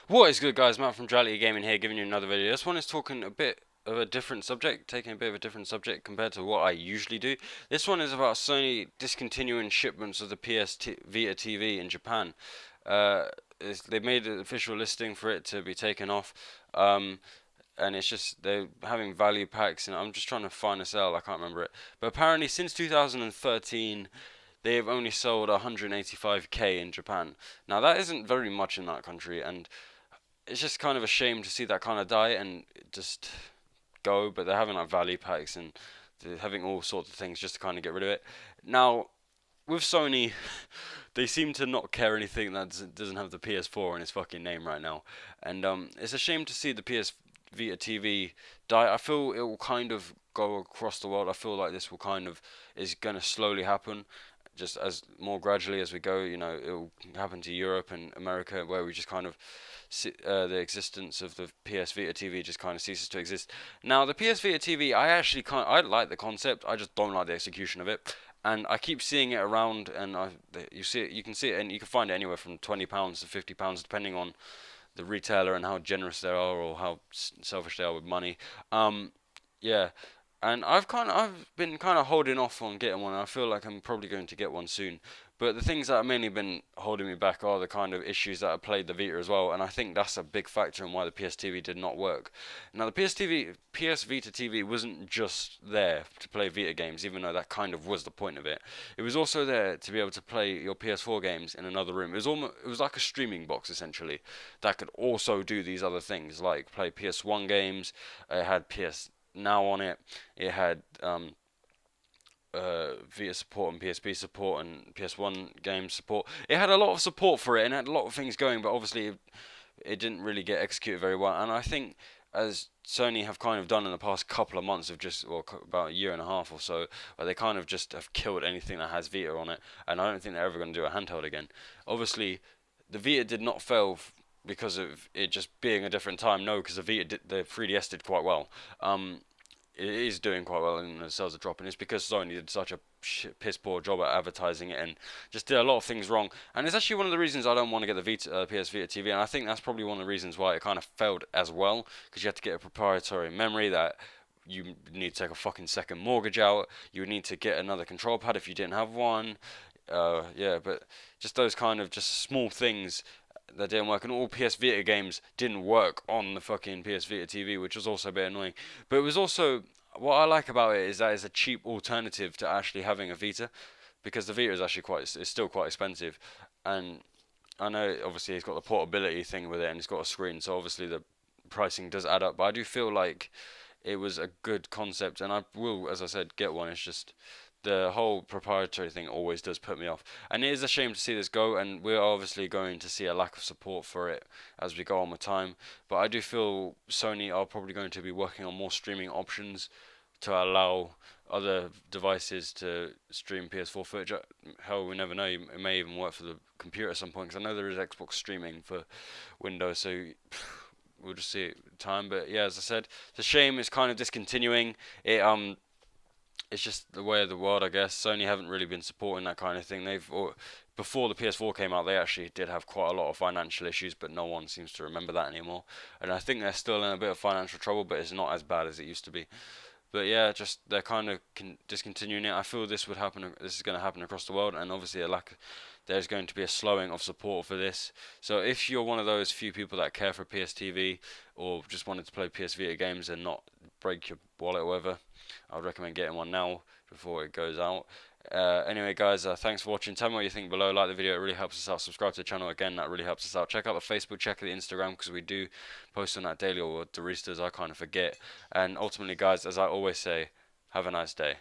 What is good, guys? Matt from Duality Gaming here, giving you another video. This one is talking a bit of a different subject, taking a bit of a different subject compared to what I usually do. This one is about Sony discontinuing shipments of the Vita TV in Japan. They made an official listing for it to be taken off, and it's just they're having value packs, and I'm just trying to find a sale. I can't remember it, but apparently since 2013. They have only sold 185k in Japan. Now that isn't very much in that country, and it's just kind of a shame to see that kind of die and just go. But they're having like value packs and they're having all sorts of things just to kind of get rid of it. Now with Sony, they seem to not care anything that doesn't have the PS4 in its fucking name right now, and it's a shame to see the PS Vita TV die. I feel it will kind of go across the world. I feel like this will kind of is going to slowly happen, just as more gradually as we go. You know, it will happen to Europe and America, where we just kind of the existence of the PS Vita TV just kind of ceases to exist. Now, the PS Vita TV, I like the concept. I just don't like the execution of it. And I keep seeing it around, and you can see it, and you can find it anywhere from £20 to £50, depending on the retailer and how generous they are or how selfish they are with money. Yeah, and I've been kind of holding off on getting one. I feel like I'm probably going to get one soon. But the things that have mainly been holding me back are the kind of issues that have played the Vita as well, and I think that's a big factor in why the PS TV did not work. Now the PS Vita TV wasn't just there to play Vita games, even though that kind of was the point of it. It was also there to be able to play your PS4 games in another room. It was like a streaming box essentially that could also do these other things, like play PS1 games. It had PS Now on it. It had Vita support and PSP support and PS1 game support. It had a lot of support for it and had a lot of things going, but obviously it didn't really get executed very well. And I think, as Sony have kind of done in the past couple of months, of just about a year and a half or so, where they kind of just have killed anything that has Vita on it, and I don't think they're ever going to do a handheld again. Obviously, the Vita did not fail because of it just being a different time. No, because the 3DS did quite well. It is doing quite well and the sales are dropping. It's because Sony did such a piss poor job at advertising it and just did a lot of things wrong. And it's actually one of the reasons I don't want to get the PS Vita TV, and I think that's probably one of the reasons why it kind of failed as well, because you have to get a proprietary memory that you need to take a fucking second mortgage out. You would need to get another control pad if you didn't have one. Yeah, but just those kind of just small things that didn't work, and all PS Vita games didn't work on the fucking PS Vita TV, which was also a bit annoying. But it was also, what I like about it is that it's a cheap alternative to actually having a Vita, because the Vita is actually it's still quite expensive, and I know obviously it's got the portability thing with it, and it's got a screen, so obviously the pricing does add up. But I do feel like it was a good concept, and I will, as I said, get one. It's just the whole proprietary thing always does put me off, and it is a shame to see this go, and we're obviously going to see a lack of support for it as we go on with time. But I do feel Sony are probably going to be working on more streaming options to allow other devices to stream PS4 footage. Hell, we never know, it may even work for the computer at some point, because I know there is Xbox streaming for Windows, so we'll just see it time. But yeah, as I said, it's a shame it's kind of discontinuing it. It's just the way of the world, I guess. Sony haven't really been supporting that kind of thing. Before the PS4 came out, they actually did have quite a lot of financial issues, but no one seems to remember that anymore. And I think they're still in a bit of financial trouble, but it's not as bad as it used to be. But yeah, just they're kind of discontinuing it. I feel this would happen. This is going to happen across the world, and obviously there's going to be a slowing of support for this. So if you're one of those few people that care for PS TV or just wanted to play PS Vita games and not break your wallet or whatever, I would recommend getting one now before it goes out. Anyway, guys, thanks for watching. Tell me what you think below. Like the video, it really helps us out. Subscribe to the channel, again, that really helps us out. Check out the Facebook, check out the Instagram, because we do post on that daily, or the restas I kind of forget. And ultimately, guys, as I always say, have a nice day.